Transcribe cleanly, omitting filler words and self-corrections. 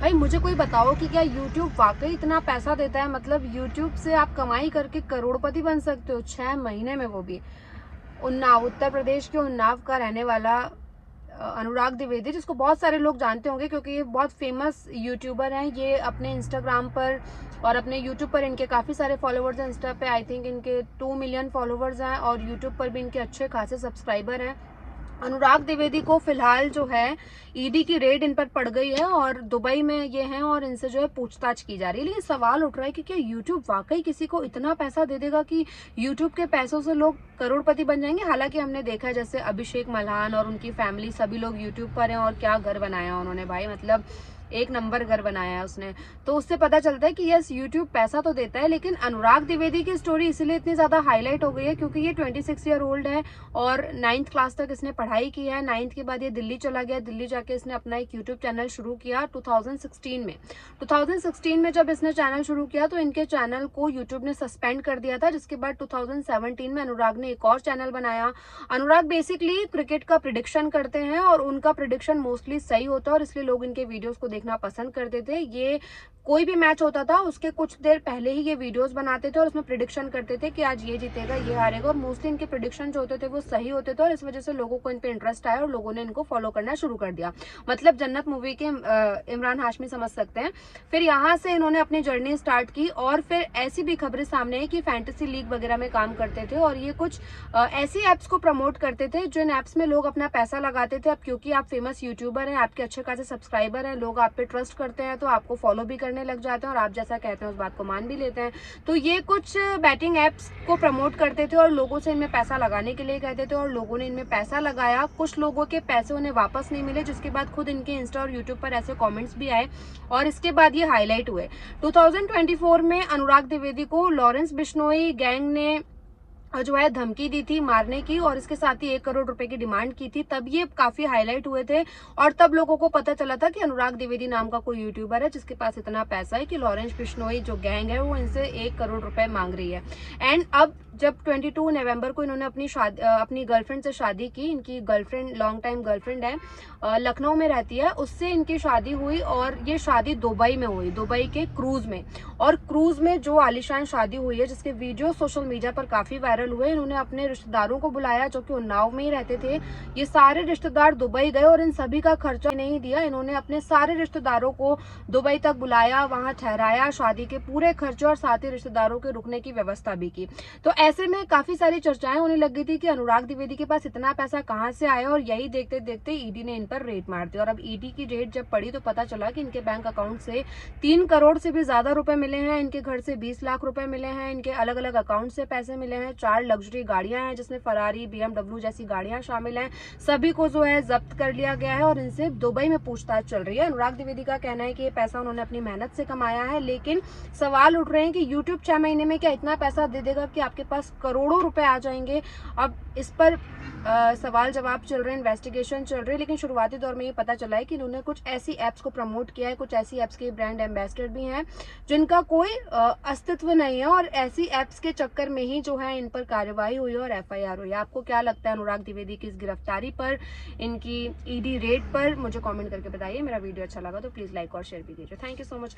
भाई मुझे कोई बताओ कि क्या यूट्यूब वाकई इतना पैसा देता है? मतलब यूट्यूब से आप कमाई करके करोड़पति बन सकते हो 6 महीने में, वो भी उन्नाव, उत्तर प्रदेश के उन्नाव का रहने वाला अनुराग द्विवेदी, जिसको बहुत सारे लोग जानते होंगे क्योंकि ये बहुत फेमस यूट्यूबर हैं। ये अपने इंस्टाग्राम पर और अपने यूट्यूब पर इनके काफ़ी सारे फॉलोवर्स हैं। इंस्टा पे आई थिंक इनके 2 मिलियन फॉलोवर्स हैं और यूट्यूब पर भी इनके अच्छे खासे सब्सक्राइबर हैं। अनुराग द्विवेदी को फिलहाल जो है ईडी की रेड इन पर पड़ गई है और दुबई में ये हैं और इनसे जो है पूछताछ की जा रही है। लेकिन सवाल उठ रहा है कि क्या यूट्यूब वाकई किसी को इतना पैसा दे देगा कि यूट्यूब के पैसों से लोग करोड़पति बन जाएंगे? हालांकि हमने देखा है जैसे अभिषेक मल्हान और उनकी फैमिली, सभी लोग यूट्यूब पर हैं और क्या घर बनाया उन्होंने भाई, मतलब एक नंबर घर बनाया है उसने। तो उससे पता चलता है कि यस, यूट्यूब पैसा तो देता है। लेकिन अनुराग द्विवेदी की स्टोरी इसलिए इतनी ज्यादा हाईलाइट हो गई है क्योंकि ये 26 ईयर ओल्ड है और 9th क्लास तक इसने पढ़ाई की है। 9th के बाद ये दिल्ली चला गया। दिल्ली जाके इसने अपना एक यूट्यूब चैनल शुरू किया 2016 में। 2016 में जब इसने चैनल शुरू किया तो इनके चैनल को यूट्यूब ने सस्पेंड कर दिया था, जिसके बाद 2017 में अनुराग ने एक और चैनल बनाया। अनुराग बेसिकली क्रिकेट का प्रिडिक्शन करते हैं और उनका प्रिडिक्शन मोस्टली सही होता है और इसलिए लोग इनके वीडियोस को देखना पसंद करते थे। ये कोई भी मैच होता था उसके कुछ देर पहले ही ये वीडियोस बनाते थे और उसमें प्रिडिक्शन करते थे कि आज ये जीतेगा, ये हारेगा, और मोस्टली इनके प्रिडिक्शन जो होते थे वो सही होते थे और इस वजह से लोगों को इन पे इंटरेस्ट आया और लोगों ने इनको फॉलो करना शुरू कर दिया। मतलब जन्नत मूवी के इमरान हाशमी समझ सकते हैं। फिर यहाँ से इन्होंने अपनी जर्नी स्टार्ट की और फिर ऐसी भी खबरें सामने आई कि फैंटेसी लीग वगैरह में काम करते थे और ये कुछ ऐसी एप्स को प्रमोट करते थे जिन एप्स में लोग अपना पैसा लगाते थे। अब क्योंकि आप फेमस यूट्यूबर हैं, आपके अच्छे खासे सब्सक्राइबर हैं, लोग आप पे ट्रस्ट करते हैं तो आपको फॉलो भी करने लग जाते हैं और आप जैसा कहते हैं उस बात को मान भी लेते हैं। तो ये कुछ बैटिंग एप्स को प्रमोट करते थे और लोगों से इनमें पैसा लगाने के लिए कहते थे और लोगों ने इनमें पैसा लगाया। कुछ लोगों के पैसे उन्हें वापस नहीं मिले, जिसके बाद खुद इनके इंस्टा और यूट्यूब पर ऐसे कमेंट्स भी आए और इसके बाद ये हाईलाइट हुए। 2024 में अनुराग द्विवेदी को लॉरेंस बिश्नोई गैंग ने जो है धमकी दी थी मारने की और इसके साथ ही 1 करोड़ रुपए की डिमांड की थी। तब ये काफी हाईलाइट हुए थे और तब लोगों को पता चला था कि अनुराग द्विवेदी नाम का कोई यूट्यूबर है जिसके पास इतना पैसा है कि लॉरेंस बिश्नोई जो गैंग है वो इनसे 1 करोड़ रुपए मांग रही है। एंड अब जब 22 नवंबर को इन्होंने अपनी गर्लफ्रेंड से शादी की, इनकी गर्लफ्रेंड लॉन्ग टाइम गर्लफ्रेंड है, लखनऊ में रहती है, उससे इनकी शादी हुई और ये शादी दुबई में हुई, दुबई के क्रूज में। और क्रूज में जो आलीशान शादी हुई है जिसके वीडियो सोशल मीडिया पर काफी वायरल हुए, इन्होंने अपने रिश्तेदारों को बुलाया जो कि उन्नाव में ही रहते थे। ये सारे रिश्तेदार दुबई गए और इन सभी का खर्चा नहीं दिया, इन्होंने अपने सारे रिश्तेदारों को दुबई तक बुलाया, वहां ठहराया, शादी के पूरे खर्चे और साथ ही रिश्तेदारों के रुकने की व्यवस्था भी की। तो ऐसे में काफी सारी चर्चाएं होने लग गई थी कि अनुराग द्विवेदी के पास इतना पैसा कहां से आया और यही देखते देखते ईडी ने इन पर रेड मार दी। और अब ईडी की रेड जब पड़ी तो पता चला कि इनके बैंक अकाउंट से 3 करोड़ से भी ज्यादा रुपए मिले हैं, इनके घर से 20 लाख रुपए मिले हैं, इनके अलग अलग अकाउंट से पैसे मिले हैं, 4 लग्जरी गाड़ियां हैं जिसमें फरारी, BMW जैसी गाड़ियां शामिल हैं। सभी को जो है जब्त कर लिया गया है और इनसे दुबई में पूछताछ चल रही है। अनुराग द्विवेदी का कहना है कि ये पैसा उन्होंने अपनी मेहनत से कमाया है, लेकिन सवाल उठ रहे हैं कि यूट्यूब 6 महीने में क्या इतना पैसा दे देगा कि आपके पास करोड़ों रुपए आ जाएंगे? अब इस पर सवाल जवाब चल रहे हैं, इन्वेस्टिगेशन चल रही है, लेकिन शुरुआती दौर में ये पता चला है कि इन्होंने कुछ ऐसी एप्स को प्रमोट किया है, कुछ ऐसी एप्स के ब्रांड एम्बेसडर भी हैं जिनका कोई अस्तित्व नहीं है और ऐसी एप्स के चक्कर में ही जो है इन पर कार्रवाई हुई और FIR हुई है। आपको क्या लगता है अनुराग द्विवेदी की इस गिरफ्तारी पर, इनकी ईडी रेड पर? मुझे कमेंट करके बताइए। मेरा वीडियो अच्छा लगा तो प्लीज लाइक और शेयर भी कीजिए। Thank you so much.